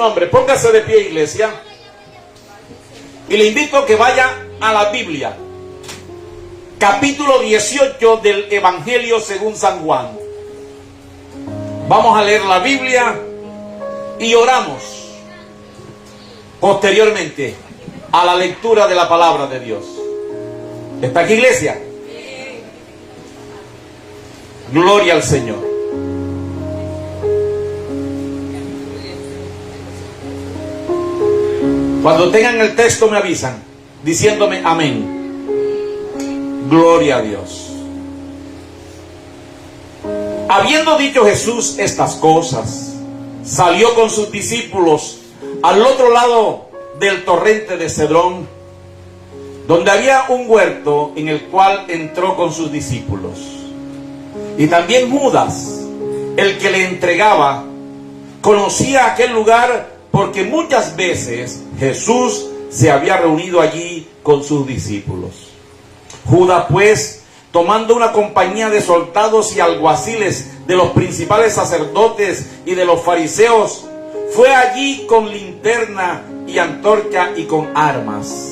nombre. Póngase de pie, iglesia. Y le invito a que vaya a la Biblia. Capítulo 18 del Evangelio según San Juan. Vamos a leer la Biblia y oramos posteriormente a la lectura de la palabra de Dios. ¿Está aquí, iglesia? Gloria al Señor. Cuando tengan el texto me avisan, diciéndome amén. Gloria a Dios. Habiendo dicho Jesús estas cosas, salió con sus discípulos al otro lado del torrente de Cedrón, donde había un huerto en el cual entró con sus discípulos. Y también Judas, el que le entregaba, conocía aquel lugar porque muchas veces Jesús se había reunido allí con sus discípulos. Judas, pues, tomando una compañía de soldados y alguaciles de los principales sacerdotes y de los fariseos, fue allí con linterna y antorcha y con armas.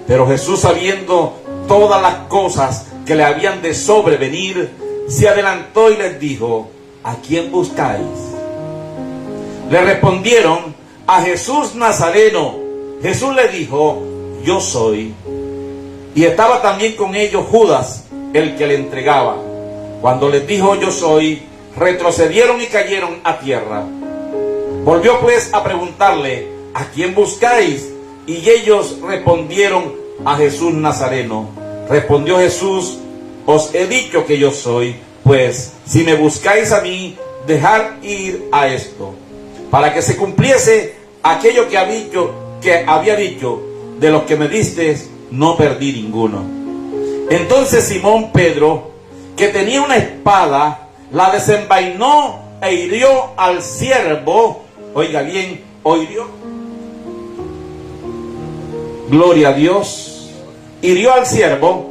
Pero Jesús, sabiendo todas las cosas que le habían de sobrevenir, se adelantó y les dijo: ¿a quién buscáis? Le respondieron: a Jesús Nazareno. Jesús le dijo: yo soy. Y estaba también con ellos Judas, el que le entregaba. Cuando les dijo: yo soy, retrocedieron y cayeron a tierra. Volvió pues a preguntarle: ¿a quién buscáis? Y ellos respondieron: a Jesús Nazareno. Respondió Jesús: os he dicho que yo soy. Pues si me buscáis a mí, dejad ir a esto, para que se cumpliese aquello que había dicho: de los que me diste, no perdí ninguno. Entonces Simón Pedro, que tenía una espada, la desenvainó e hirió al siervo. Oiga bien, hirió. Gloria a Dios. Hirió al siervo.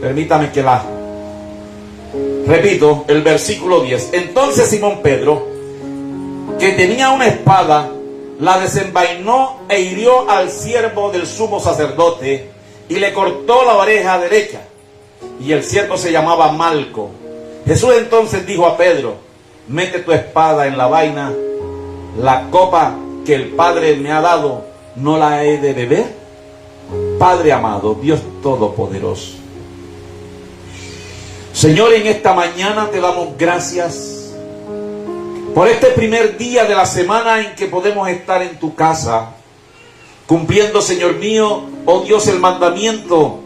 Permítame que repito el versículo 10. Entonces Simón Pedro, que tenía una espada, la desenvainó e hirió al siervo del sumo sacerdote y le cortó la oreja derecha. Y el siervo se llamaba Malco. Jesús entonces dijo a Pedro: mete tu espada en la vaina. La copa que el Padre me ha dado, ¿no la he de beber? Padre amado, Dios Todopoderoso, Señor, en esta mañana te damos gracias por este primer día de la semana en que podemos estar en tu casa, cumpliendo, Señor mío, oh Dios, el mandamiento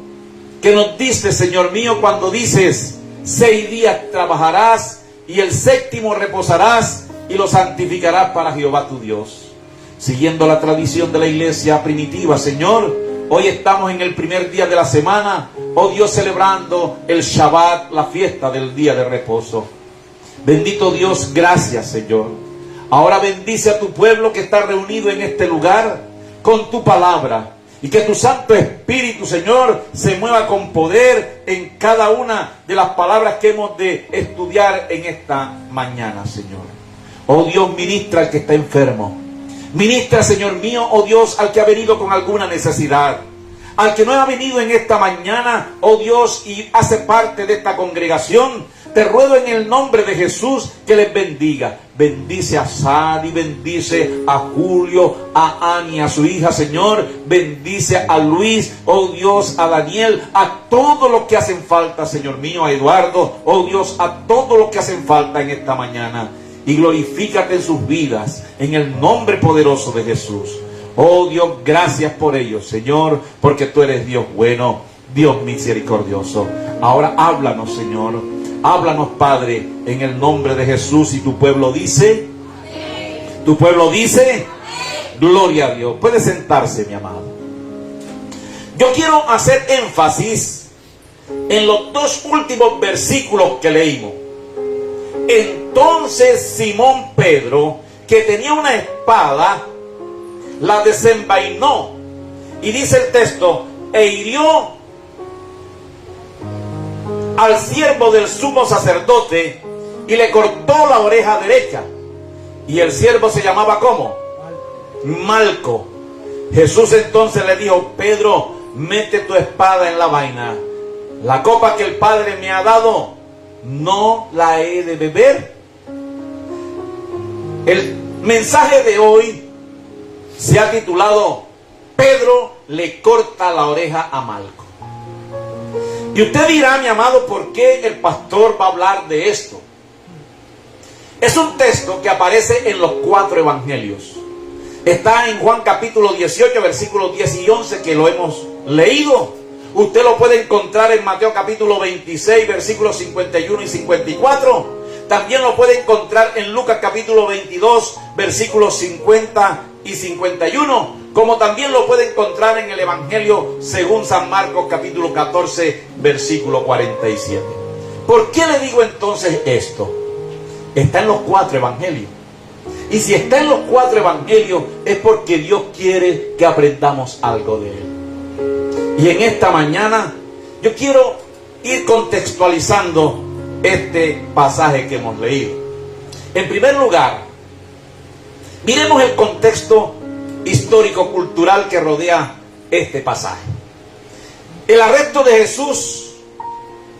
que nos diste, Señor mío, cuando dices: 6 días trabajarás y el 7º reposarás y lo santificarás para Jehová tu Dios. Siguiendo la tradición de la iglesia primitiva, Señor, hoy estamos en el primer día de la semana, oh Dios, celebrando el Shabbat, la fiesta del día de reposo. Bendito Dios, gracias, Señor. Ahora bendice a tu pueblo que está reunido en este lugar con tu palabra, y que tu Santo Espíritu, Señor, se mueva con poder en cada una de las palabras que hemos de estudiar en esta mañana, Señor. Oh Dios, ministra al que está enfermo. Ministra, Señor mío, oh Dios, al que ha venido con alguna necesidad. Al que no ha venido en esta mañana, oh Dios, y hace parte de esta congregación, te ruego en el nombre de Jesús que les bendiga. Bendice a Sadi, bendice a Julio, a Ani, a su hija, Señor. Bendice a Luis, oh Dios, a Daniel, a todos los que hacen falta, Señor mío, a Eduardo, oh Dios, a todos los que hacen falta en esta mañana. Y glorifícate en sus vidas, en el nombre poderoso de Jesús. Oh Dios, gracias por ellos, Señor, porque tú eres Dios bueno, Dios misericordioso. Ahora háblanos, Señor. Háblanos, Padre, en el nombre de Jesús. Y tu pueblo dice, amén. Tu pueblo dice, amén. Gloria a Dios. Puede sentarse, mi amado. Yo quiero hacer énfasis en los 2 últimos versículos que leímos. Entonces Simón Pedro, que tenía una espada, la desenvainó. Y dice el texto: e hirió al siervo del sumo sacerdote y le cortó la oreja derecha. Y el siervo se llamaba ¿cómo? Malco. Jesús entonces le dijo: Pedro, mete tu espada en la vaina. La copa que el Padre me ha dado, no la he de beber. El mensaje de hoy se ha titulado: Pedro le corta la oreja a Malco. Y usted dirá, mi amado, ¿por qué el pastor va a hablar de esto? Es un texto que aparece en los 4 evangelios. Está en Juan capítulo 18, versículos 10 y 11, que lo hemos leído. Usted lo puede encontrar en Mateo capítulo 26, versículos 51 y 54. También lo puede encontrar en Lucas capítulo 22, versículos 50 y 51. Como también lo puede encontrar en el Evangelio según San Marcos capítulo 14, versículo 47. ¿Por qué le digo entonces esto? Está en los 4 evangelios. Y si está en los 4 evangelios es porque Dios quiere que aprendamos algo de Él. Y en esta mañana yo quiero ir contextualizando este pasaje que hemos leído. En primer lugar, miremos el contexto histórico-cultural que rodea este pasaje. El arresto de Jesús,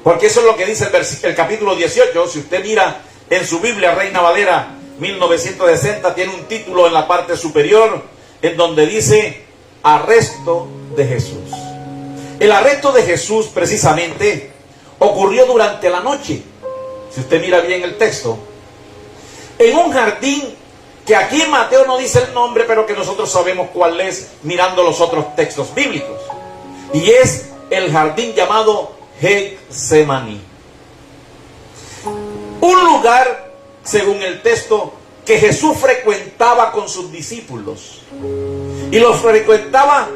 porque eso es lo que dice el capítulo 18. Si usted mira en su Biblia, Reina Valera 1960, tiene un título en la parte superior en donde dice: arresto de Jesús. El arresto de Jesús precisamente ocurrió durante la noche. Si usted mira bien el texto, en un jardín que aquí en Mateo no dice el nombre, pero que nosotros sabemos cuál es mirando los otros textos bíblicos. Y es el jardín llamado Getsemaní. Un lugar, según el texto, que Jesús frecuentaba con sus discípulos. Y los frecuentaba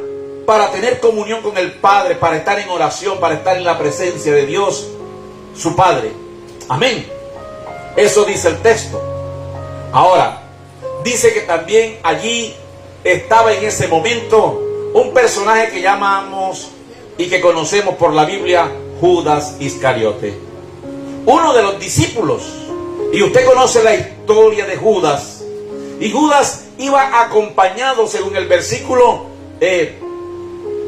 para tener comunión con el Padre, para estar en oración, para estar en la presencia de Dios, su Padre. Amén. Eso dice el texto. Ahora, dice que también allí estaba en ese momento un personaje que llamamos y que conocemos por la Biblia, Judas Iscariote. Uno de los discípulos. Y usted conoce la historia de Judas. Y Judas iba acompañado, según el versículo,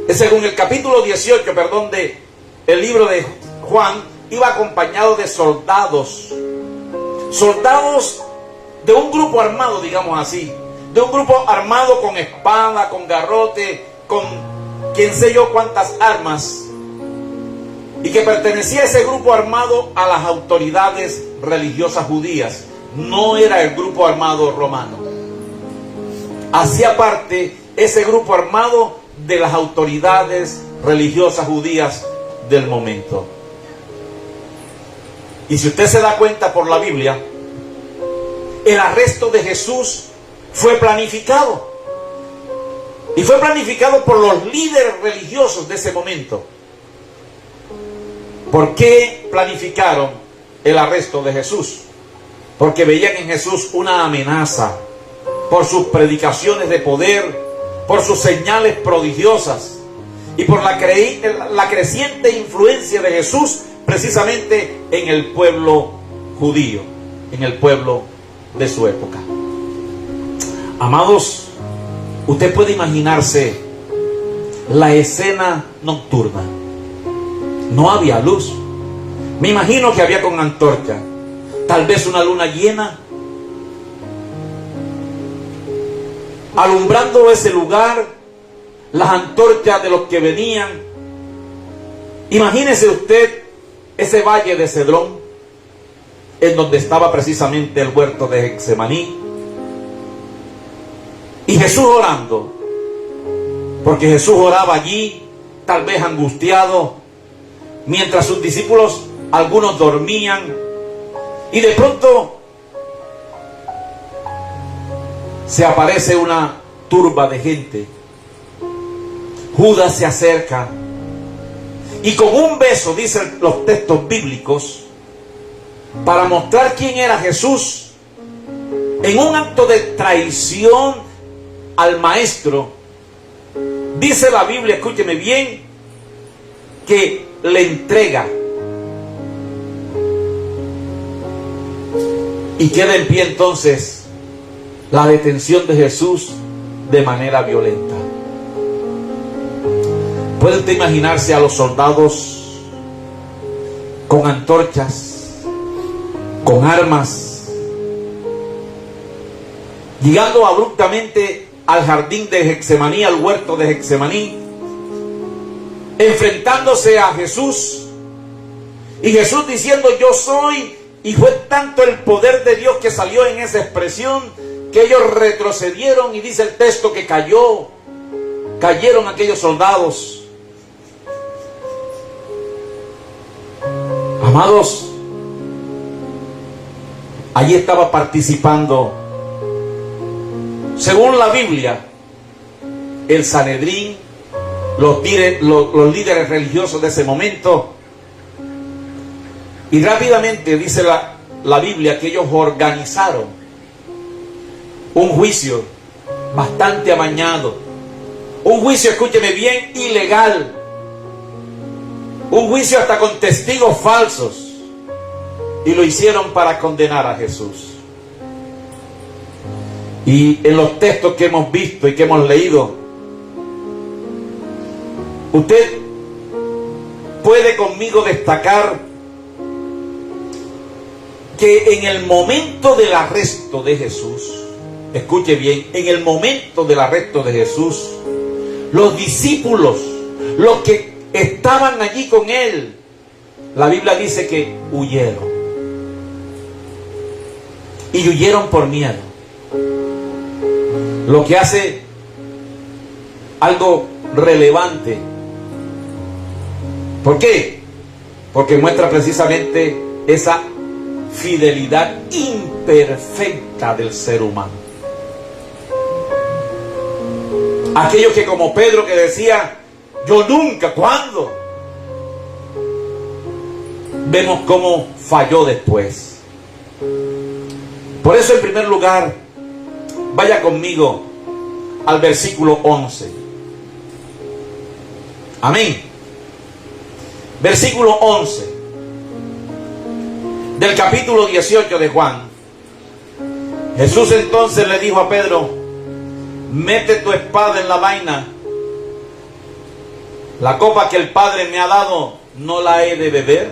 según el capítulo 18, de el libro de Juan, iba acompañado de soldados. Soldados de un grupo armado, digamos así. De un grupo armado con espada, con garrote, con quién sé yo cuántas armas. Y que pertenecía a ese grupo armado a las autoridades religiosas judías. No era el grupo armado romano. Hacía parte ese grupo armado de las autoridades religiosas judías del momento. Y si usted se da cuenta por la Biblia, el arresto de Jesús fue planificado. Y fue planificado por los líderes religiosos de ese momento. ¿Por qué planificaron el arresto de Jesús? Porque veían en Jesús una amenaza por sus predicaciones de poder, por sus señales prodigiosas y por la creciente influencia de Jesús precisamente en el pueblo judío, en el pueblo de su época. Amados, usted puede imaginarse la escena nocturna. No había luz. Me imagino que había con antorcha, tal vez una luna llena, alumbrando ese lugar, las antorchas de los que venían. Imagínese usted ese valle de Cedrón, en donde estaba precisamente el huerto de Getsemaní, y Jesús orando, porque Jesús oraba allí, tal vez angustiado, mientras sus discípulos, algunos dormían, y de pronto se aparece una turba de gente. Judas se acerca y con un beso, dicen los textos bíblicos, para mostrar quién era Jesús, en un acto de traición al maestro, dice la Biblia, escúcheme bien, que le entrega y queda en pie entonces la detención de Jesús de manera violenta. ¿Puede usted imaginarse a los soldados con antorchas, con armas, llegando abruptamente al jardín de Getsemaní, al huerto de Getsemaní, enfrentándose a Jesús, y Jesús diciendo yo soy, y fue tanto el poder de Dios que salió en esa expresión que ellos retrocedieron, y dice el texto que cayeron aquellos soldados. Amados, allí estaba participando, según la Biblia, el Sanedrín, los líderes religiosos de ese momento. Y rápidamente dice la Biblia que ellos organizaron un juicio bastante amañado, un juicio, escúcheme bien, ilegal, un juicio hasta con testigos falsos, y lo hicieron para condenar a Jesús. Y en los textos que hemos visto y que hemos leído, usted puede conmigo destacar que en el momento del arresto de Jesús, escuche bien, en el momento del arresto de Jesús, los discípulos, los que estaban allí con él, la Biblia dice que huyeron. Y huyeron por miedo. Lo que hace algo relevante. ¿Por qué? Porque muestra precisamente esa fidelidad imperfecta del ser humano. Aquellos que, como Pedro, que decía yo nunca, ¿cuándo? Vemos cómo falló después. Por eso, en primer lugar, vaya conmigo al versículo 11. Amén. Versículo 11 del capítulo 18 de Juan. Jesús entonces le dijo a Pedro: mete tu espada en la vaina. La copa que el Padre me ha dado, ¿no la he de beber?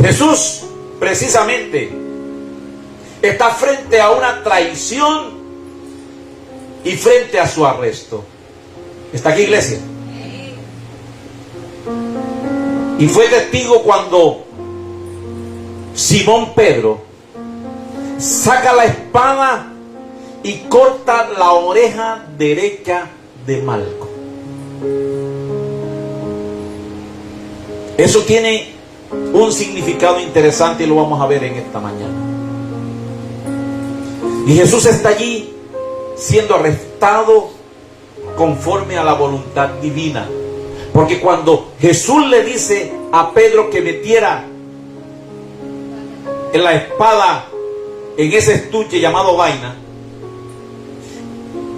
Jesús, precisamente, está frente a una traición y frente a su arresto. ¿Está aquí, iglesia? Y fue testigo cuando Simón Pedro saca la espada y corta la oreja derecha de Malco. Eso tiene un significado interesante y lo vamos a ver en esta mañana. Y Jesús está allí siendo arrestado conforme a la voluntad divina. Porque cuando Jesús le dice a Pedro que metiera en la espada en ese estuche llamado vaina,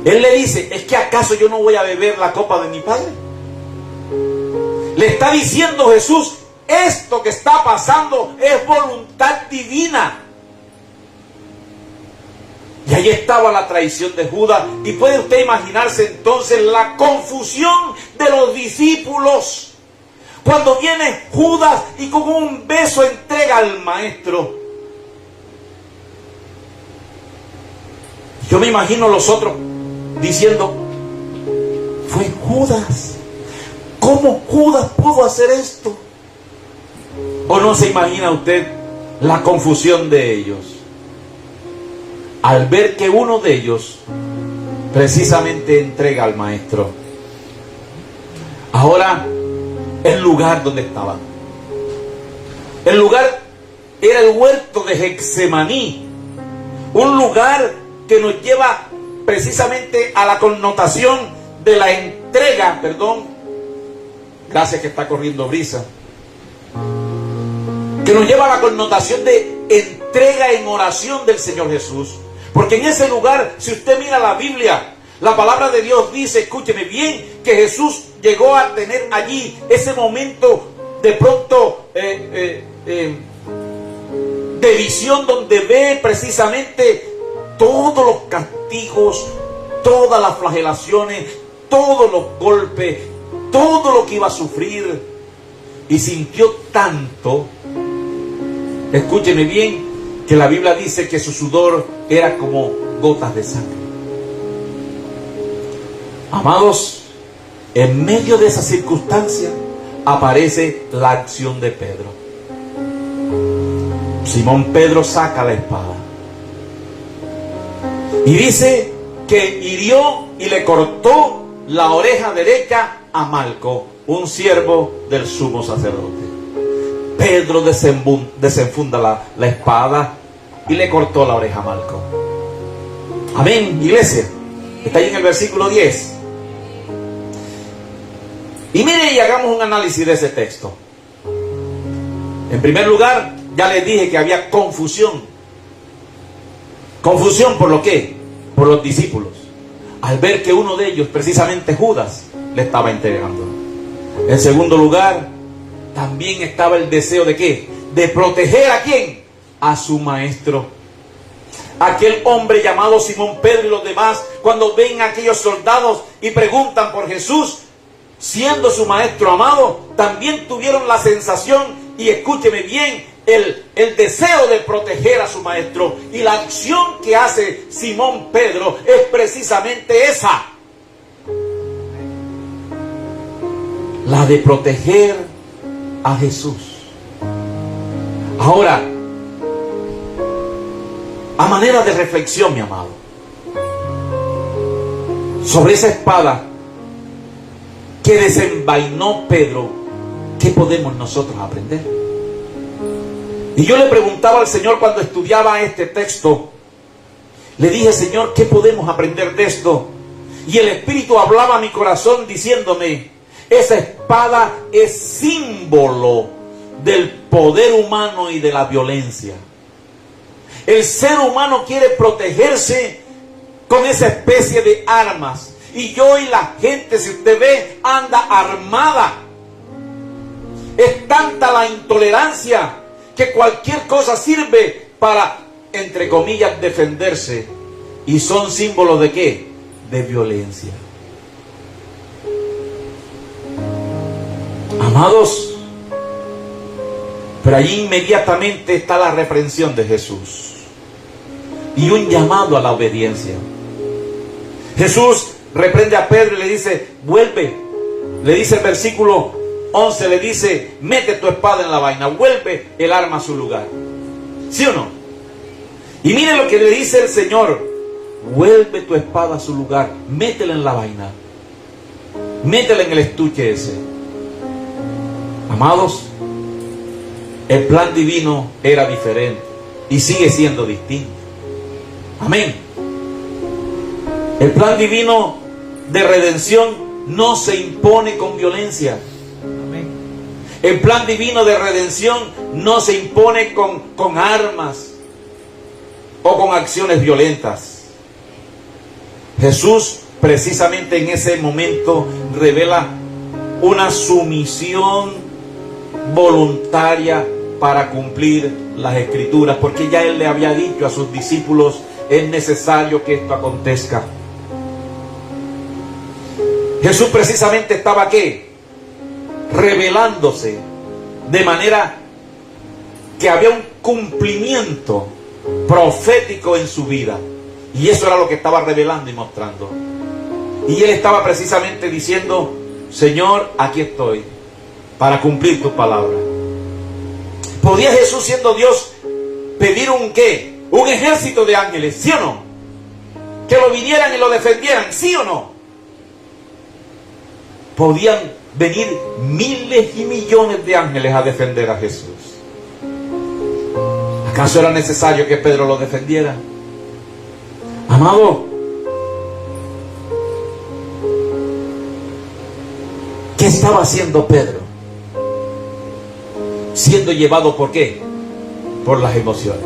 él le dice: ¿es que acaso yo no voy a beber la copa de mi Padre? Le está diciendo Jesús: esto que está pasando es voluntad divina. Y ahí estaba la traición de Judas. Y puede usted imaginarse entonces la confusión de los discípulos cuando viene Judas y con un beso entrega al maestro. Yo me imagino los otros diciendo: fue Judas. ¿Cómo Judas pudo hacer esto? ¿O no se imagina usted la confusión de ellos al ver que uno de ellos precisamente entrega al maestro? Ahora, el lugar donde estaban, el lugar era el huerto de Getsemaní, un lugar que nos lleva precisamente a la connotación de la entrega, gracias que está corriendo brisa, que nos lleva a la connotación de entrega en oración del Señor Jesús. Porque en ese lugar, si usted mira la Biblia, la palabra de Dios dice, escúcheme bien, que Jesús llegó a tener allí ese momento de pronto de visión, donde ve precisamente todos los castigos, todas las flagelaciones, todos los golpes, todo lo que iba a sufrir, y sintió tanto, escúcheme bien, que la Biblia dice que su sudor era como gotas de sangre. Amados, en medio de esa circunstancia aparece la acción de Pedro. Simón Pedro saca la espada y dice que hirió y le cortó la oreja derecha a Malco, un siervo del sumo sacerdote. Pedro desenfunda la espada y le cortó la oreja a Malco. Amén, iglesia. Está ahí en el versículo 10. Y mire y hagamos un análisis de ese texto. En primer lugar, ya les dije que había confusión. Confusión por lo que, por los discípulos, al ver que uno de ellos, precisamente Judas, le estaba entregando. En segundo lugar, también estaba el deseo de ¿qué? De proteger ¿a quién? A su maestro. Aquel hombre llamado Simón Pedro y los demás, cuando ven a aquellos soldados y preguntan por Jesús, siendo su maestro amado, también tuvieron la sensación, y escúcheme bien, el deseo de proteger a su maestro. Y la acción que hace Simón Pedro es precisamente esa, la de proteger a Jesús. Ahora, a manera de reflexión, mi amado, sobre esa espada que desenvainó Pedro, ¿qué podemos nosotros aprender? Y yo le preguntaba al Señor cuando estudiaba este texto, le dije: Señor, ¿qué podemos aprender de esto? Y el Espíritu hablaba a mi corazón diciéndome: esa espada es símbolo del poder humano y de la violencia. El ser humano quiere protegerse con esa especie de armas. Y hoy la gente, si usted ve, anda armada. Es tanta la intolerancia que cualquier cosa sirve para, entre comillas, defenderse. Y son símbolos ¿de qué? De violencia. Amados, pero allí inmediatamente está la reprensión de Jesús y un llamado a la obediencia. Jesús reprende a Pedro y le dice: vuelve. Le dice el versículo 11, le dice: mete tu espada en la vaina, vuelve el arma a su lugar. ¿Sí o no? Y mire lo que le dice el Señor: vuelve tu espada a su lugar, métela en la vaina, métela en el estuche ese. Amados, el plan divino era diferente y sigue siendo distinto. Amén. El plan divino de redención no se impone con violencia. Amén. El plan divino de redención no se impone con armas o con acciones violentas. Jesús precisamente en ese momento revela una sumisión voluntaria para cumplir las Escrituras, porque ya Él le había dicho a sus discípulos: es necesario que esto acontezca. Jesús precisamente estaba ¿qué? Revelándose, de manera que había un cumplimiento profético en su vida, y eso era lo que estaba revelando y mostrando. Y Él estaba precisamente diciendo: Señor, aquí estoy para cumplir tu palabra. ¿Podía Jesús, siendo Dios, pedir un qué? Un ejército de ángeles, ¿sí o no? Que lo vinieran y lo defendieran, ¿sí o no? Podían venir miles y millones de ángeles a defender a Jesús. ¿Acaso era necesario que Pedro lo defendiera? Amado, ¿qué estaba haciendo Pedro? Siendo llevado ¿por qué? Por las emociones.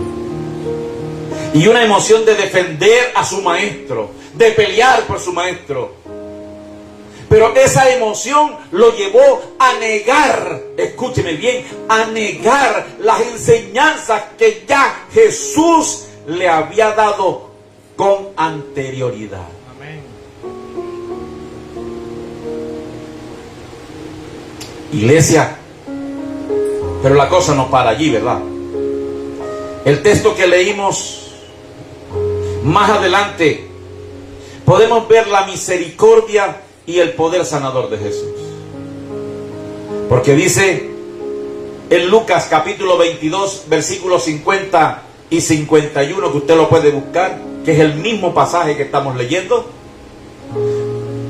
Y una emoción de defender a su maestro, de pelear por su maestro. Pero esa emoción lo llevó a negar, escúcheme bien, a negar las enseñanzas que ya Jesús le había dado con anterioridad. Amén. Iglesia, pero la cosa no para allí, ¿verdad? El texto que leímos más adelante, podemos ver la misericordia y el poder sanador de Jesús. Porque dice en Lucas capítulo 22, versículos 50 y 51, que usted lo puede buscar, que es el mismo pasaje que estamos leyendo.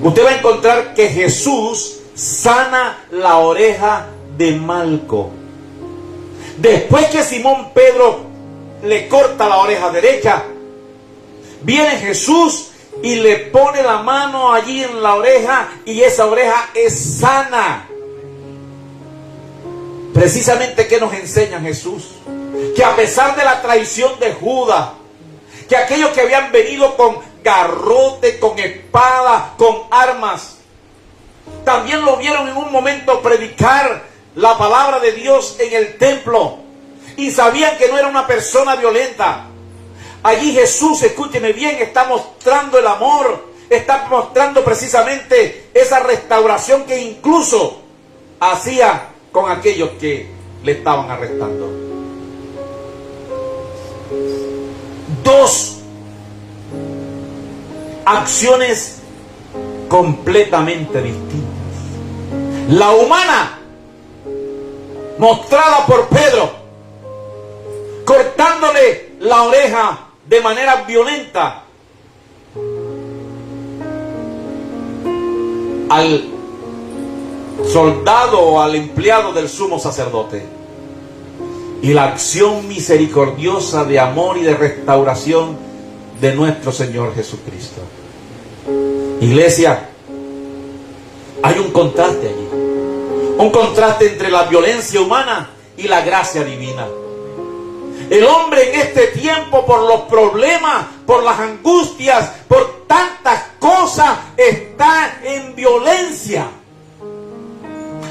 Usted va a encontrar que Jesús sana la oreja de Malco. Después que Simón Pedro le corta la oreja derecha, viene Jesús y le pone la mano allí en la oreja y esa oreja es sana. Precisamente, ¿qué nos enseña Jesús? Que a pesar de la traición de Judas, que aquellos que habían venido con garrote, con espada, con armas, también lo vieron en un momento predicar la palabra de Dios en el templo y sabían que no era una persona violenta. Allí Jesús, escúcheme bien, está mostrando el amor, está mostrando precisamente esa restauración que incluso hacía con aquellos que le estaban arrestando. Dos acciones completamente distintas. La humana, mostrada por Pedro, cortándole la oreja de manera violenta al soldado o al empleado del sumo sacerdote, y la acción misericordiosa de amor y de restauración de nuestro Señor Jesucristo. Iglesia, hay un contraste allí, un contraste entre la violencia humana y la gracia divina. El hombre en este tiempo, por los problemas, por las angustias, por tantas cosas, está en violencia.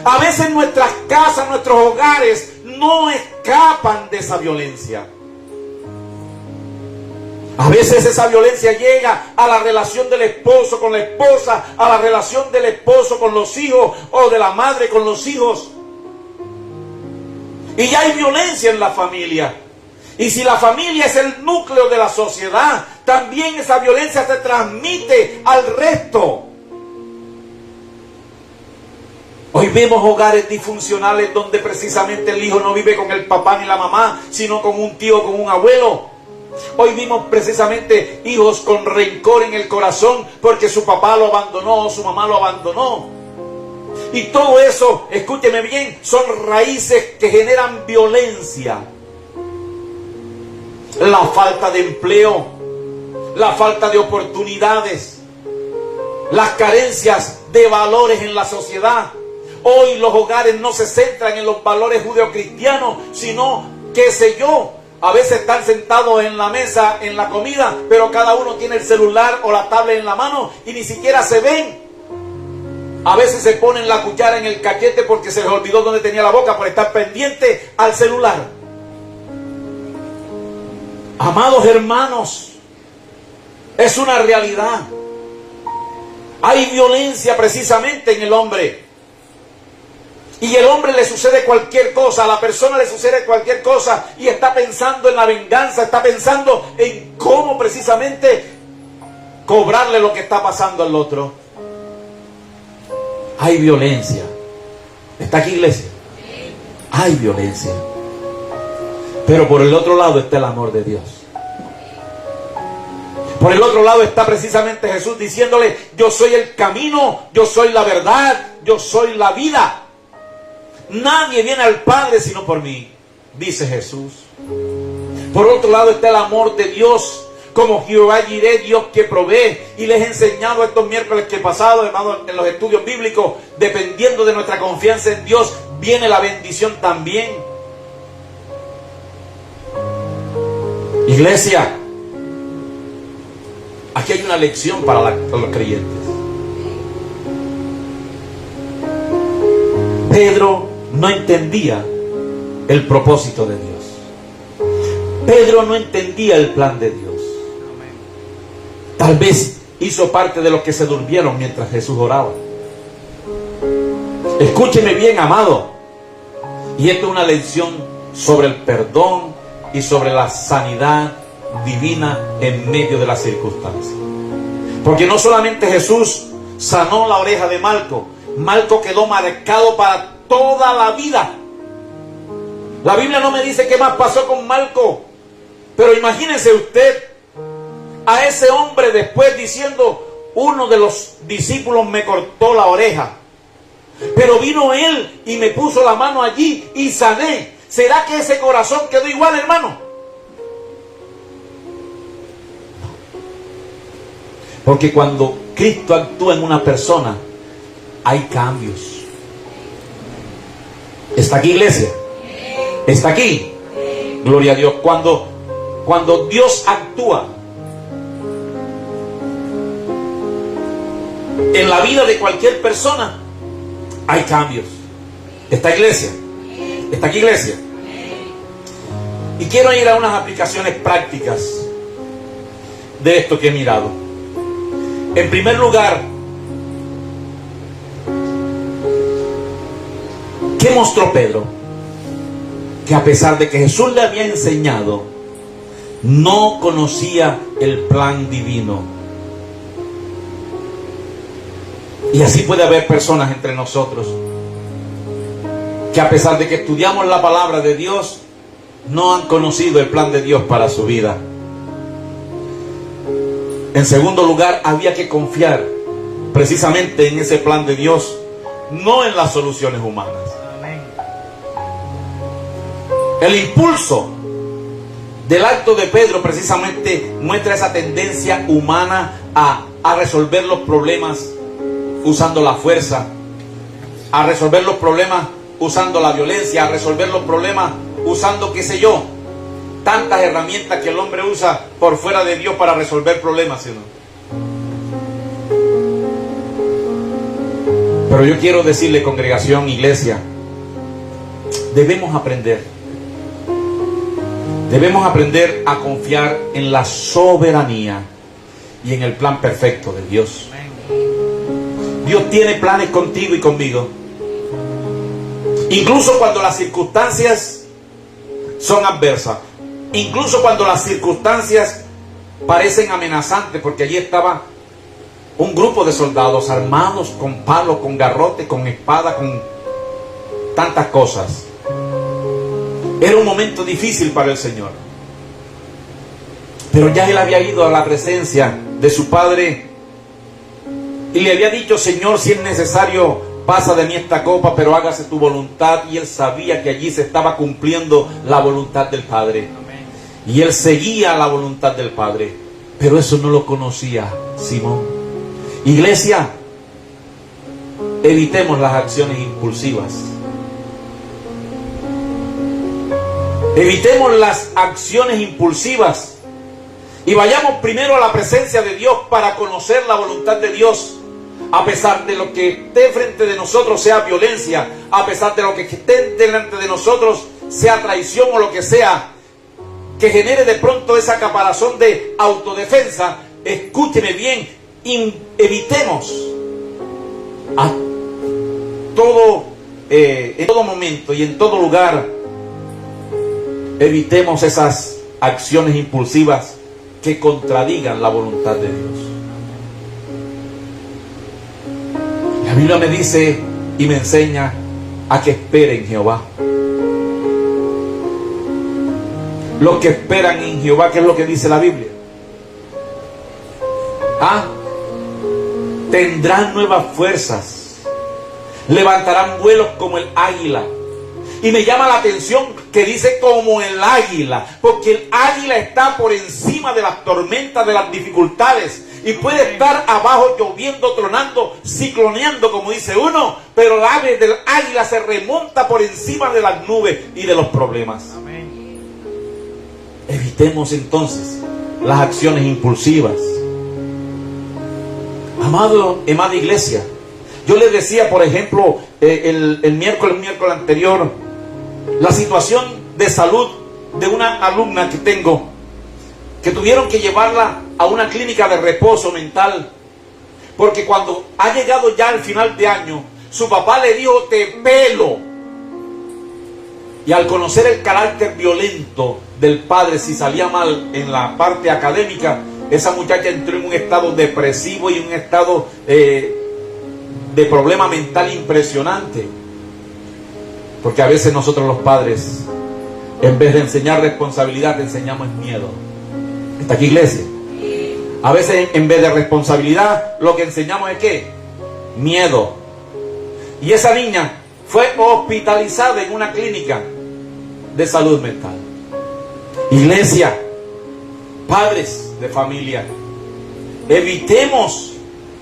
A veces nuestras casas, nuestros hogares no escapan de esa violencia. A veces esa violencia llega a la relación del esposo con la esposa, a la relación del esposo con los hijos o de la madre con los hijos. Y ya hay violencia en la familia. Y si la familia es el núcleo de la sociedad, también esa violencia se transmite al resto. Hoy vemos hogares disfuncionales donde precisamente el hijo no vive con el papá ni la mamá, sino con un tío, con un abuelo. Hoy vimos precisamente hijos con rencor en el corazón porque su papá lo abandonó o su mamá lo abandonó. Y todo eso, escúcheme bien, son raíces que generan violencia. La falta de empleo, la falta de oportunidades, las carencias de valores en la sociedad. Hoy los hogares no se centran en los valores judeocristianos, sino, qué sé yo, a veces están sentados en la mesa, en la comida, pero cada uno tiene el celular o la tablet en la mano y ni siquiera se ven. A veces se ponen la cuchara en el cachete porque se les olvidó dónde tenía la boca por estar pendiente al celular. Amados hermanos, es una realidad. Hay violencia precisamente en el hombre. Y el hombre le sucede cualquier cosa, a la persona le sucede cualquier cosa y está pensando en la venganza, está pensando en cómo precisamente cobrarle lo que está pasando al otro. Hay violencia. ¿Está aquí, iglesia? Hay violencia. Pero por el otro lado está el amor de Dios. Por el otro lado está precisamente Jesús diciéndole: yo soy el camino, yo soy la verdad, yo soy la vida. Nadie viene al Padre sino por mí, dice Jesús. Por otro lado está el amor de Dios, como Jehová Jireh, Dios que provee. Y les he enseñado estos miércoles que pasado, hermanos, en los estudios bíblicos, dependiendo de nuestra confianza en Dios, viene la bendición también. Iglesia, aquí hay una lección para los creyentes. Pedro no entendía el propósito de Dios. Pedro no entendía el plan de Dios. Tal vez hizo parte de los que se durmieron mientras Jesús oraba. Escúcheme bien, amado. Y esto es una lección sobre el perdón y sobre la sanidad divina en medio de las circunstancias. Porque no solamente Jesús sanó la oreja de Malco, Malco quedó marcado para toda la vida. La Biblia no me dice qué más pasó con Malco, pero imagínense usted a ese hombre después diciendo: uno de los discípulos me cortó la oreja, pero vino él y me puso la mano allí y sané. ¿Será que ese corazón quedó igual, hermano? Porque cuando Cristo actúa en una persona, hay cambios. ¿Está aquí, iglesia? ¿Está aquí? Gloria a Dios. Cuando Dios actúa en la vida de cualquier persona, hay cambios. ¿Está, iglesia? ¿Está aquí, iglesia? Y quiero ir a unas aplicaciones prácticas de esto que he mirado. En primer lugar, ¿qué mostró Pedro? Que a pesar de que Jesús le había enseñado, no conocía el plan divino. Y así puede haber personas entre nosotros que a pesar de que estudiamos la palabra de Dios, no han conocido el plan de Dios para su vida. En segundo lugar, había que confiar precisamente en ese plan de Dios, no en las soluciones humanas. El impulso del acto de Pedro precisamente muestra esa tendencia humana a resolver los problemas usando la fuerza, a resolver los problemas usando la violencia, a resolver los problemas usando, qué sé yo, tantas herramientas que el hombre usa por fuera de Dios para resolver problemas, ¿sí o no? Pero yo quiero decirle, congregación, iglesia, debemos aprender a confiar en la soberanía y en el plan perfecto de Dios. Dios tiene planes contigo y conmigo. Incluso cuando las circunstancias son adversas. Incluso cuando las circunstancias parecen amenazantes. Porque allí estaba un grupo de soldados armados con palos, con garrote, con espada, con tantas cosas. Era un momento difícil para el Señor. Pero ya él había ido a la presencia de su Padre y le había dicho: Señor, si es necesario, pasa de mí esta copa, pero hágase tu voluntad. Y él sabía que allí se estaba cumpliendo la voluntad del Padre. Amén. Y él seguía la voluntad del Padre. Pero eso no lo conocía Simón. Iglesia, evitemos las acciones impulsivas. Evitemos las acciones impulsivas y vayamos primero a la presencia de Dios para conocer la voluntad de Dios. A pesar de lo que esté frente de nosotros sea violencia, a pesar de lo que esté delante de nosotros sea traición o lo que sea, que genere de pronto esa caparazón de autodefensa, escúcheme bien, evitemos en todo momento y en todo lugar, evitemos esas acciones impulsivas que contradigan la voluntad de Dios. La Biblia me dice y me enseña a que esperen en Jehová. Los que esperan en Jehová, ¿qué es lo que dice la Biblia? Tendrán nuevas fuerzas, levantarán vuelos como el águila. Y me llama la atención que dice como el águila, porque el águila está por encima de las tormentas, de las dificultades, y puede estar abajo lloviendo, tronando, cicloneando, como dice uno, pero el ave del águila se remonta por encima de las nubes y de los problemas. Amén. Evitemos entonces las acciones impulsivas. Amada iglesia, yo les decía, por ejemplo, el miércoles anterior, la situación de salud de una alumna que tengo, que tuvieron que llevarla a una clínica de reposo mental, porque cuando ha llegado ya al final de año, su papá le dijo: te pelo. Y al conocer el carácter violento del padre, si salía mal en la parte académica, esa muchacha entró en un estado depresivo y un estado de problema mental impresionante. Porque a veces nosotros los padres, en vez de enseñar responsabilidad, enseñamos miedo. ¿Está aquí, iglesia? A veces en vez de responsabilidad, lo que enseñamos es ¿qué? Miedo. Y esa niña fue hospitalizada en una clínica de salud mental. Iglesia, padres de familia, evitemos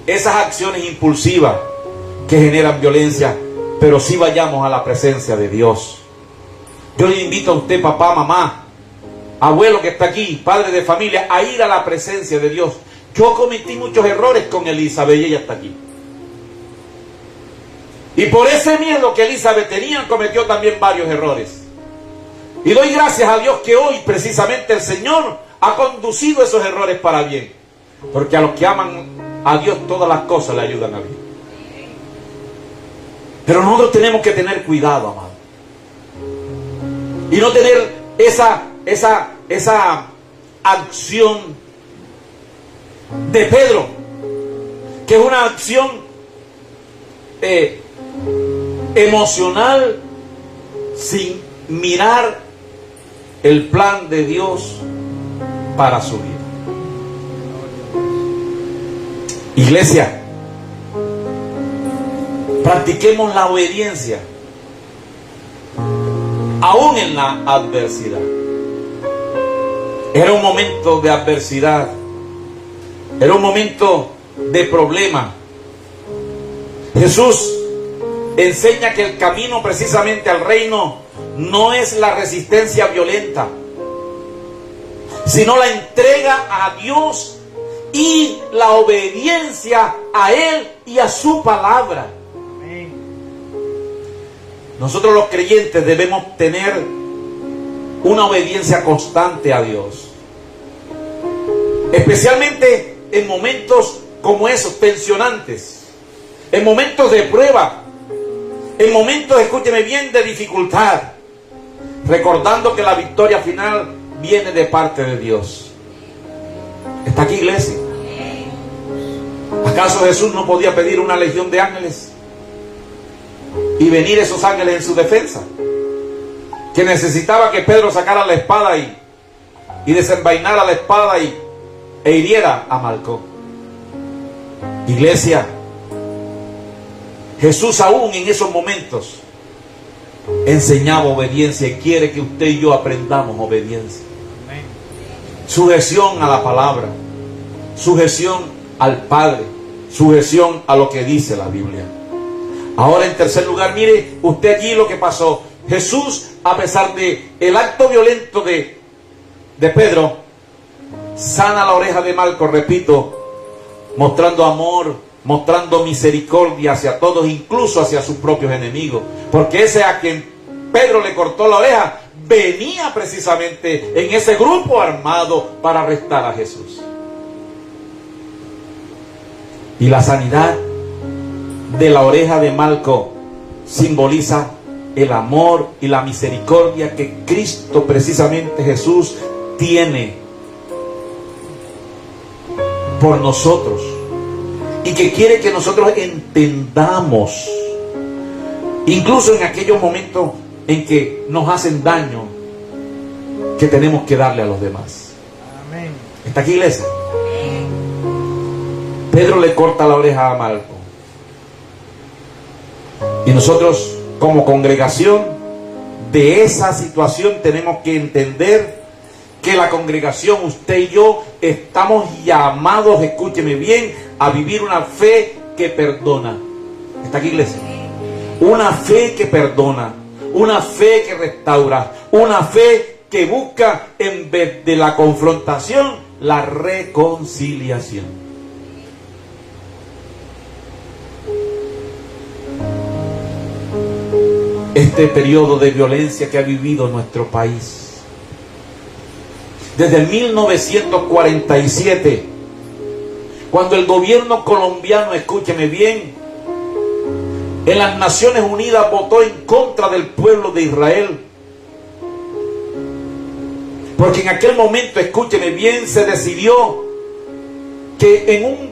esas acciones impulsivas que generan violencia, pero sí vayamos a la presencia de Dios. Yo le invito a usted, papá, mamá, abuelo que está aquí, padre de familia, a ir a la presencia de Dios. Yo cometí muchos errores con Elizabeth y ella está aquí. Y por ese miedo que Elizabeth tenía, cometió también varios errores. Y doy gracias a Dios que hoy precisamente el Señor ha conducido esos errores para bien. Porque a los que aman a Dios todas las cosas le ayudan a bien. Pero nosotros tenemos que tener cuidado, amado. Y no tener esa acción de Pedro, que es una acción emocional sin mirar el plan de Dios para su vida. Iglesia, practiquemos la obediencia aún en la adversidad. Era un momento de adversidad, era un momento de problema. Jesús enseña que el camino precisamente al reino no es la resistencia violenta, sino la entrega a Dios y la obediencia a Él y a su palabra. Amén. Nosotros los creyentes debemos tener una obediencia constante a Dios, especialmente en momentos como esos tensionantes, en momentos de prueba, en momentos, escúcheme bien, de dificultad, recordando que la victoria final viene de parte de Dios. ¿Está aquí, iglesia? ¿Acaso Jesús no podía pedir una legión de ángeles y venir esos ángeles en su defensa? Que necesitaba que Pedro sacara la espada y desenvainara la espada e hiriera a Malco. Iglesia, Jesús aún en esos momentos enseñaba obediencia y quiere que usted y yo aprendamos obediencia. Sujeción a la palabra, sujeción al Padre, sujeción a lo que dice la Biblia. Ahora, en tercer lugar, mire usted allí lo que pasó. Jesús, a pesar de el acto violento de Pedro, sana la oreja de Malco, repito, mostrando amor, mostrando misericordia hacia todos, incluso hacia sus propios enemigos, porque ese a quien Pedro le cortó la oreja venía precisamente en ese grupo armado para arrestar a Jesús. Y la sanidad de la oreja de Malco simboliza el amor y la misericordia que Cristo, precisamente Jesús, tiene por nosotros y que quiere que nosotros entendamos, incluso en aquellos momentos en que nos hacen daño, que tenemos que darle a los demás. Amén. ¿Está aquí, iglesia? Amén. Pedro le corta la oreja a Malco. Y nosotros, como congregación, de esa situación tenemos que entender que la congregación, usted y yo, estamos llamados, escúcheme bien, a vivir una fe que perdona. ¿Está aquí, iglesia? Una fe que perdona, una fe que restaura, una fe que busca, en vez de la confrontación, la reconciliación. Este periodo de violencia que ha vivido nuestro país, desde 1947, Cuando el gobierno colombiano, escúcheme bien, en las Naciones Unidas votó en contra del pueblo de Israel. Porque en aquel momento, escúcheme bien, se decidió que en un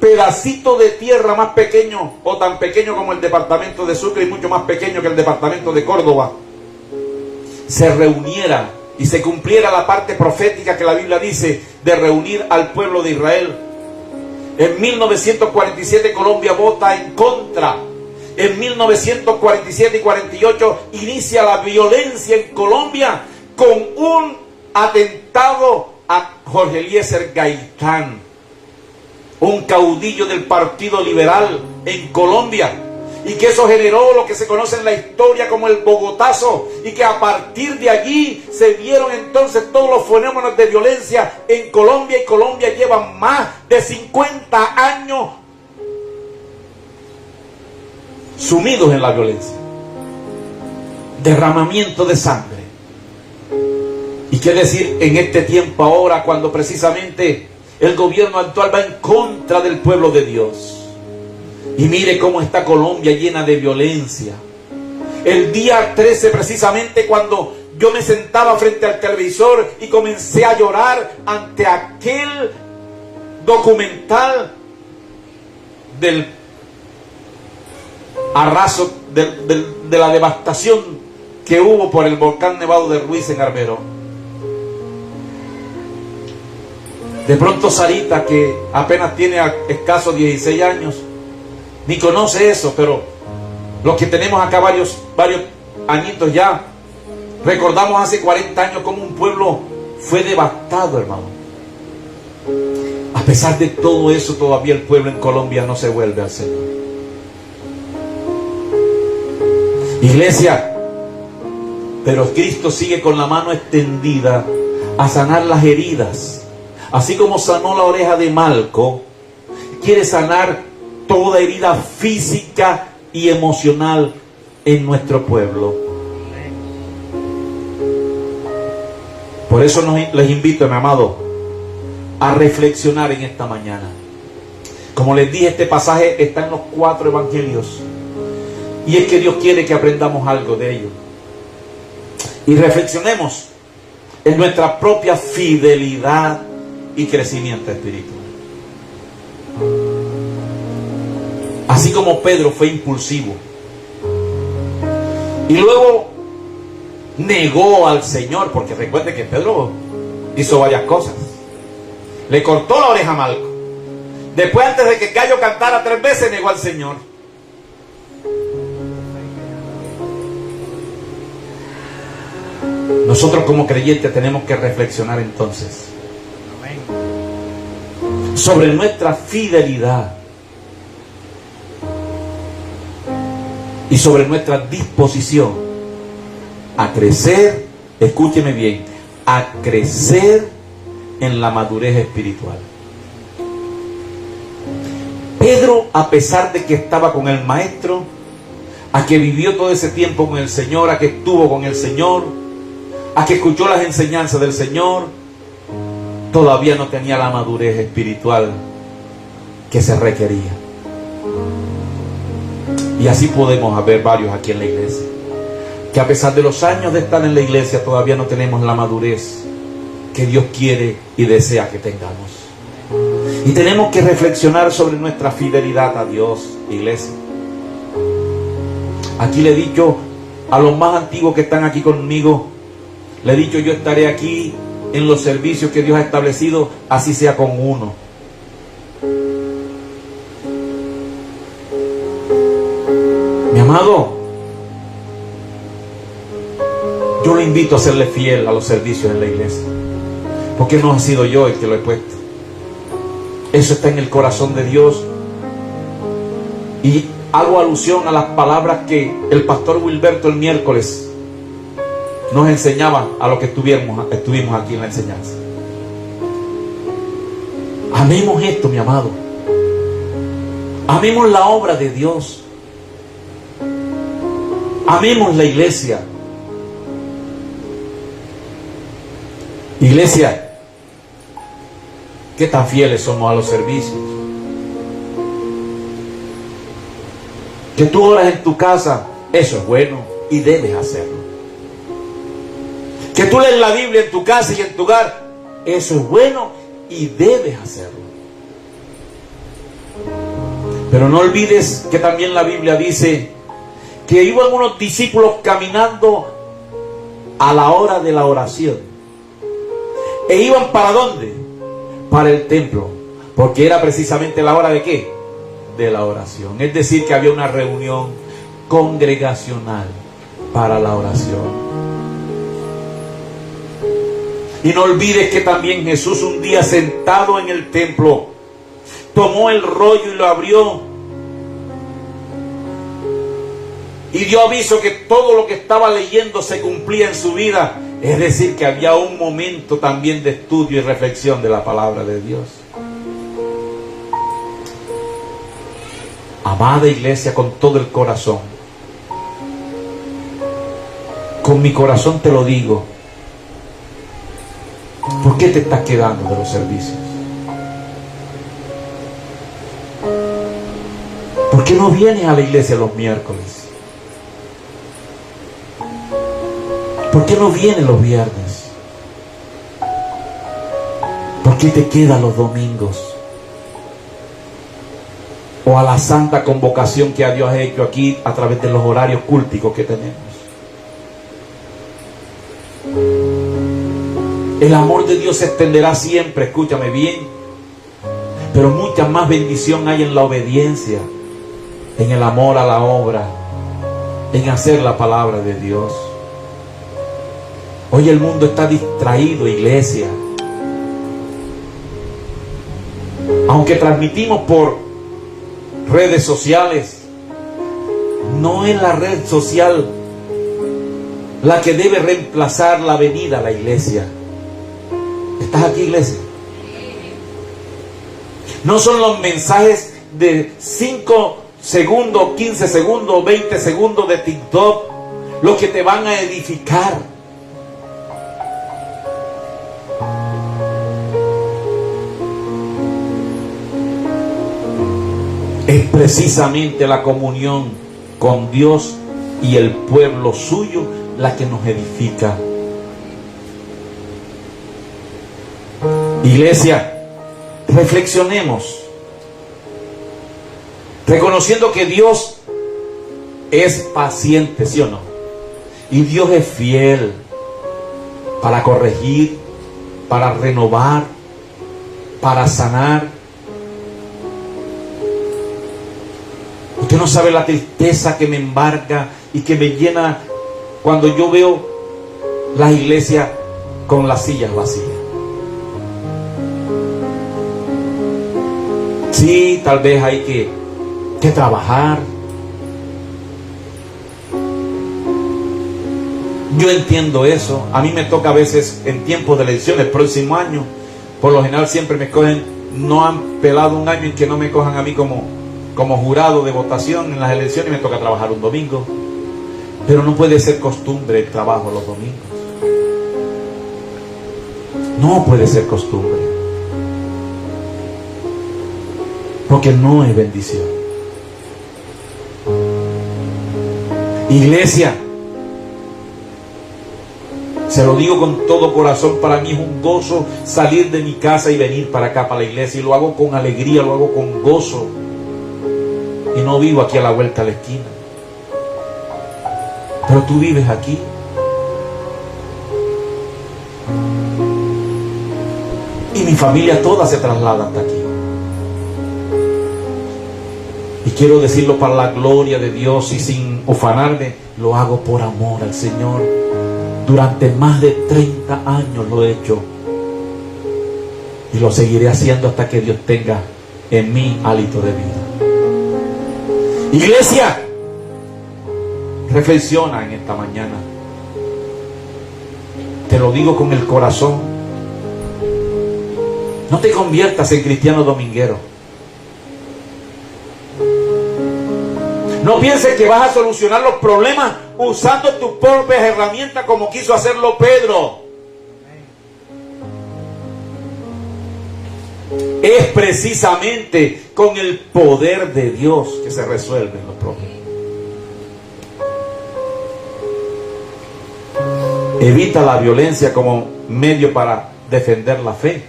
pedacito de tierra más pequeño, o tan pequeño como el departamento de Sucre y mucho más pequeño que el departamento de Córdoba, se reuniera y se cumpliera la parte profética que la Biblia dice de reunir al pueblo de Israel. En 1947 Colombia vota en contra. En 1947 y 48 inicia la violencia en Colombia con un atentado a Jorge Eliezer Gaitán, un caudillo del Partido Liberal en Colombia, y que eso generó lo que se conoce en la historia como el Bogotazo, y que a partir de allí se vieron entonces todos los fenómenos de violencia en Colombia, y Colombia lleva más de 50 años sumidos en la violencia, derramamiento de sangre. Y qué decir en este tiempo ahora, cuando precisamente el gobierno actual va en contra del pueblo de Dios. Y mire cómo está Colombia llena de violencia. El día 13, precisamente, cuando yo me sentaba frente al televisor y comencé a llorar ante aquel documental del arraso, de la devastación que hubo por el volcán Nevado de Ruiz en Armero. De pronto Sarita, que apenas tiene escasos 16 años, ni conoce eso, pero los que tenemos acá varios añitos ya, recordamos hace 40 años cómo un pueblo fue devastado, hermano. A pesar de todo eso, todavía el pueblo en Colombia no se vuelve al Señor. Iglesia, pero Cristo sigue con la mano extendida a sanar las heridas. Así como sanó la oreja de Malco, quiere sanar toda herida física y emocional en nuestro pueblo. Por eso les invito, mi amado, a reflexionar en esta mañana. Como les dije, este pasaje está en los 4 evangelios, y es que Dios quiere que aprendamos algo de ello y reflexionemos en nuestra propia fidelidad y crecimiento espiritual. Así como Pedro fue impulsivo y luego negó al Señor, porque recuerde que Pedro hizo varias cosas. Le cortó la oreja a Malco. Después, antes de que el gallo cantara 3 veces, negó al Señor. Nosotros como creyentes tenemos que reflexionar entonces sobre nuestra fidelidad y sobre nuestra disposición a crecer, escúcheme bien, a crecer en la madurez espiritual. Pedro, a pesar de que estaba con el Maestro, a que vivió todo ese tiempo con el Señor, a que estuvo con el Señor, a que escuchó las enseñanzas del Señor, todavía no tenía la madurez espiritual que se requería. Y así podemos haber varios aquí en la iglesia, que a pesar de los años de estar en la iglesia, todavía no tenemos la madurez que Dios quiere y desea que tengamos. Y tenemos que reflexionar sobre nuestra fidelidad a Dios, iglesia. Aquí le he dicho a los más antiguos que están aquí conmigo, le he dicho: yo estaré aquí en los servicios que Dios ha establecido, así sea con uno. Mi amado, yo lo invito a serle fiel a los servicios en la iglesia, porque no ha sido yo el que lo he puesto. Eso está en el corazón de Dios. Y hago alusión a las palabras que el pastor Wilberto el miércoles nos enseñaba a los que estuvimos aquí en la enseñanza. Amemos esto, mi amado. Amemos la obra de Dios. Amemos la iglesia. Iglesia, ¿Qué tan fieles somos a los servicios? Que tú oras en tu casa, eso es bueno y debes hacerlo. Que tú lees la Biblia en tu casa y en tu hogar, eso es bueno y debes hacerlo. Pero no olvides que también la Biblia dice que iban unos discípulos caminando a la hora de la oración. ¿E iban para dónde? Para el templo. Porque era precisamente la hora de ¿qué? De la oración. Es decir, que había una reunión congregacional para la oración. Y no olvides que también Jesús, un día sentado en el templo, tomó el rollo y lo abrió y dio aviso que todo lo que estaba leyendo se cumplía en su vida. Es decir, que había un momento también de estudio y reflexión de la palabra de Dios. Amada iglesia, con todo el corazón, con mi corazón te lo digo, ¿por qué te estás quedando de los servicios? ¿Por qué no vienes a la iglesia los miércoles? ¿Por qué no vienes los viernes? ¿Por qué te quedas los domingos? O a la santa convocación que Dios ha hecho aquí a través de los horarios cúlticos que tenemos. El amor de Dios se extenderá siempre, escúchame bien. Pero mucha más bendición hay en la obediencia, en el amor a la obra, en hacer la palabra de Dios. Hoy el mundo está distraído, iglesia. Aunque transmitimos por redes sociales, no es la red social la que debe reemplazar la venida a la iglesia. ¿Estás aquí, iglesia? No son los mensajes de 5 segundos, 15 segundos, 20 segundos de TikTok los que te van a edificar. Es precisamente la comunión con Dios y el pueblo suyo la que nos edifica. Iglesia, reflexionemos, reconociendo que Dios es paciente, ¿sí o no? Y Dios es fiel para corregir, para renovar, para sanar. Usted no sabe la tristeza que me embarga y que me llena cuando yo veo las iglesias con las sillas vacías. Sí, tal vez hay que trabajar. Yo entiendo eso. A mí me toca a veces en tiempos de elecciones, el próximo año, por lo general siempre me cogen, no han pelado un año en que no me cojan a mí como jurado de votación en las elecciones y me toca trabajar un domingo. Pero no puede ser costumbre el trabajo los domingos. No puede ser costumbre. Porque no es bendición. Iglesia, se lo digo con todo corazón, para mí es un gozo salir de mi casa y venir para acá, para la iglesia. Y lo hago con alegría, lo hago con gozo. Y no vivo aquí a la vuelta de la esquina. Pero tú vives aquí. Y mi familia toda se traslada hasta aquí. Y quiero decirlo para la gloria de Dios y sin ufanarme, lo hago por amor al Señor. Durante más de 30 años lo he hecho. Y lo seguiré haciendo hasta que Dios tenga en mí hálito de vida. Iglesia, reflexiona en esta mañana. Te lo digo con el corazón. No te conviertas en cristiano dominguero. No pienses que vas a solucionar los problemas usando tus propias herramientas como quiso hacerlo Pedro. Es precisamente con el poder de Dios que se resuelven los problemas. Evita la violencia como medio para defender la fe.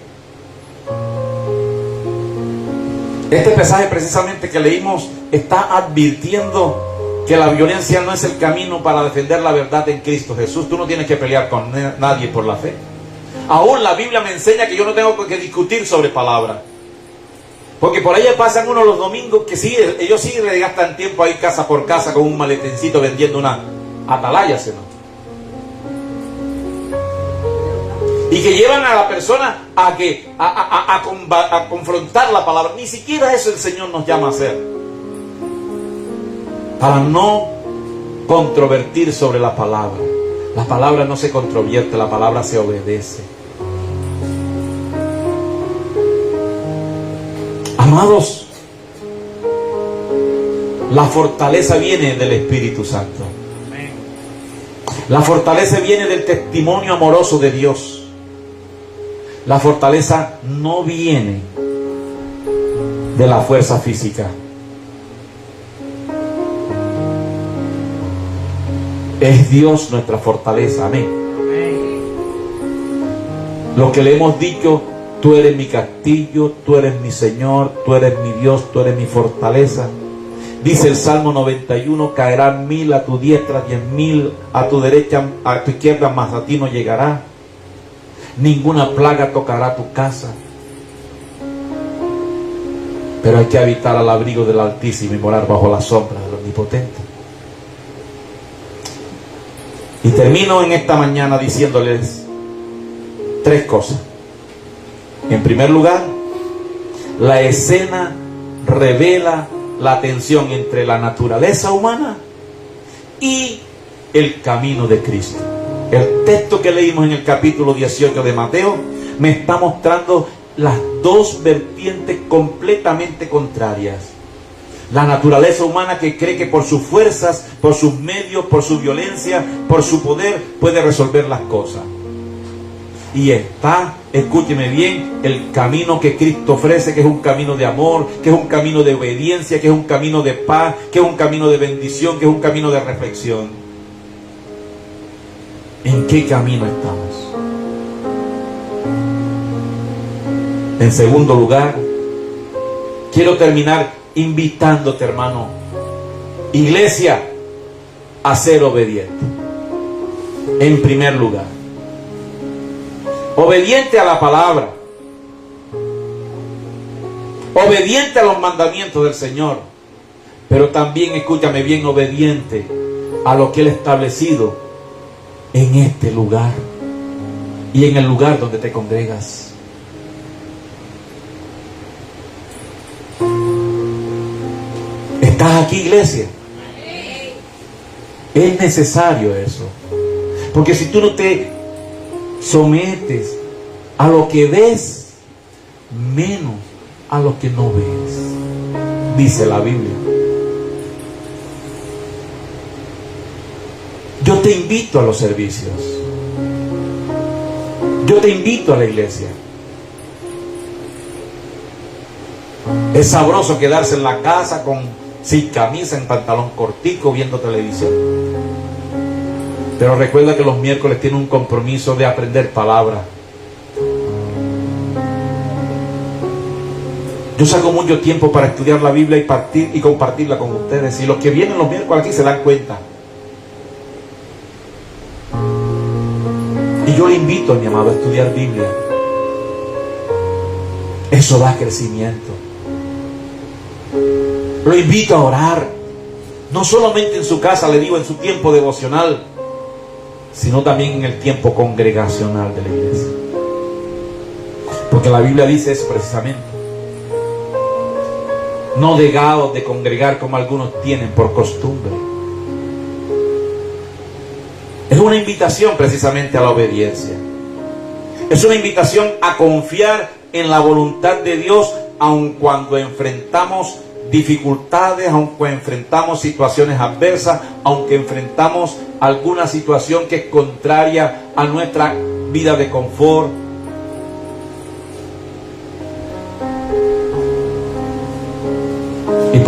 Este pasaje precisamente que leímos está advirtiendo que la violencia no es el camino para defender la verdad en Cristo Jesús. Tú no tienes que pelear con nadie por la fe. Aún la Biblia me enseña que yo no tengo que discutir sobre palabra. Porque por ahí pasan unos los domingos que sí, ellos sí le gastan tiempo ahí casa por casa con un maletencito vendiendo una atalaya, ¿no? Y que llevan a la persona a confrontar la palabra. Ni siquiera eso el Señor nos llama a hacer. Para no controvertir sobre la palabra. La palabra no se controvierte, la palabra se obedece. Amados, la fortaleza viene del Espíritu Santo. La fortaleza viene del testimonio amoroso de Dios. La fortaleza no viene de la fuerza física. Es Dios nuestra fortaleza. Amén. Lo que le hemos dicho, tú eres mi castillo, tú eres mi Señor, tú eres mi Dios, tú eres mi fortaleza. Dice el Salmo 91, caerán 1000 a tu diestra, 10.000 a tu derecha, a tu izquierda, mas a ti no llegará. Ninguna plaga tocará tu casa. Pero hay que habitar al abrigo del Altísimo y morar bajo la sombra del Omnipotente. Y termino en esta mañana diciéndoles 3 cosas. En primer lugar, la escena revela la tensión entre la naturaleza humana y el camino de Cristo. El texto que leímos en el capítulo 18 de Mateo me está mostrando las dos vertientes completamente contrarias. La naturaleza humana que cree que por sus fuerzas, por sus medios, por su violencia, por su poder puede resolver las cosas. Y está, escúcheme bien, el camino que Cristo ofrece, que es un camino de amor, que es un camino de obediencia, que es un camino de paz, que es un camino de bendición, que es un camino de reflexión. ¿En qué camino estamos? En segundo lugar, quiero terminar invitándote, hermano, iglesia, a ser obediente. En primer lugar, obediente a la palabra, obediente a los mandamientos del Señor, pero también, escúchame bien, obediente a lo que Él ha establecido en este lugar y en el lugar donde te congregas. ¿Estás aquí, iglesia? Es necesario eso, porque si tú no te sometes a lo que ves, menos a lo que no ves, dice la Biblia. Yo te invito a los servicios. Yo te invito a la iglesia. Es sabroso quedarse en la casa sin camisa, en pantalón cortico, viendo televisión. Pero recuerda que los miércoles tiene un compromiso de aprender palabra. Yo saco mucho tiempo para estudiar la Biblia y compartirla con ustedes. Y los que vienen los miércoles aquí se dan cuenta. Y yo le invito a mi amado a estudiar Biblia. Eso da crecimiento. Lo invito a orar. No solamente en su casa, le digo, en su tiempo devocional, sino también en el tiempo congregacional de la iglesia. Porque la Biblia dice eso precisamente. No dejaos de congregar como algunos tienen por costumbre. Es una invitación precisamente a la obediencia. Es una invitación a confiar en la voluntad de Dios, aun cuando enfrentamos dificultades, aunque enfrentamos situaciones adversas, aunque enfrentamos alguna situación que es contraria a nuestra vida de confort.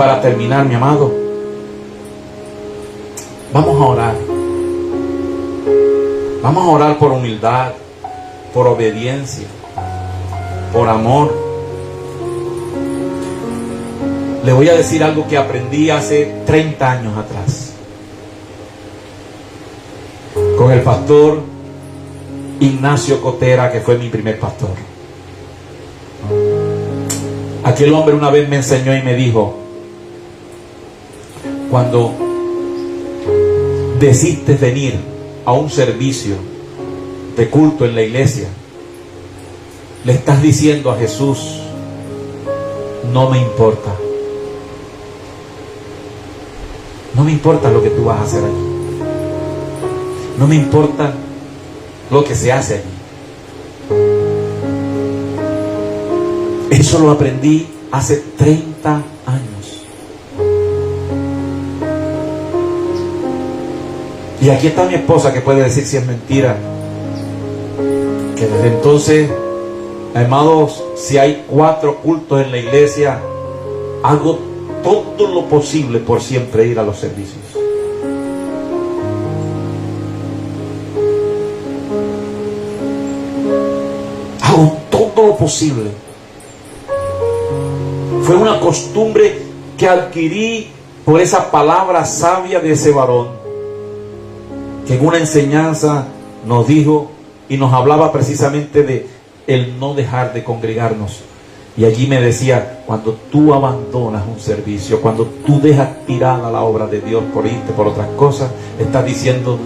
para terminar, mi amado, vamos a orar. Vamos a orar por humildad, por obediencia, por amor. Le voy a decir algo que aprendí hace 30 años atrás, con el pastor Ignacio Cotera, que fue mi primer pastor. Aquel hombre una vez me enseñó y me dijo: cuando desistes venir a un servicio de culto en la iglesia, le estás diciendo a Jesús: no me importa. No me importa lo que tú vas a hacer allí. No me importa lo que se hace allí. Eso lo aprendí hace 30 años. Y aquí está mi esposa, que puede decir si es mentira, que desde entonces, amados, si hay 4 cultos en la iglesia, hago todo lo posible por siempre ir a los servicios. Hago todo lo posible. Fue una costumbre que adquirí por esa palabra sabia de ese varón, que en una enseñanza nos dijo y nos hablaba precisamente de el no dejar de congregarnos. Y allí me decía: cuando tú abandonas un servicio, cuando tú dejas tirada la obra de Dios por irte por otras cosas, estás diciendo: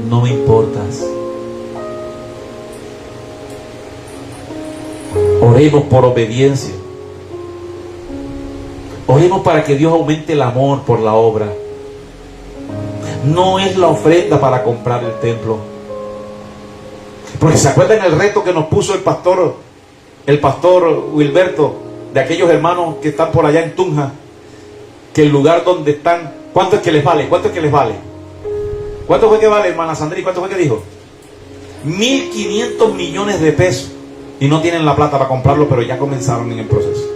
no me importas. Oremos por obediencia. Oremos para que Dios aumente el amor por la obra. No es la ofrenda para comprar el templo. Porque ¿se acuerdan el reto que nos puso el pastor Wilberto, de aquellos hermanos que están por allá en Tunja? Que el lugar donde están, ¿cuánto es que les vale? ¿Cuánto es que les vale? ¿Cuánto fue que vale, hermana Sandri? ¿Cuánto fue que dijo? 1.500 millones de pesos. Y no tienen la plata para comprarlo, pero ya comenzaron en el proceso.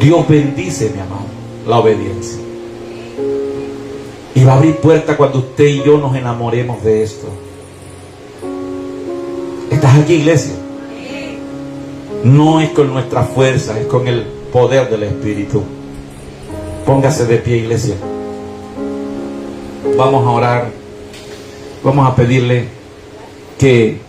Dios bendice, mi amado, la obediencia. Y va a abrir puertas cuando usted y yo nos enamoremos de esto. ¿Estás aquí, iglesia? No es con nuestra fuerza, es con el poder del Espíritu. Póngase de pie, iglesia. Vamos a orar. Vamos a pedirle que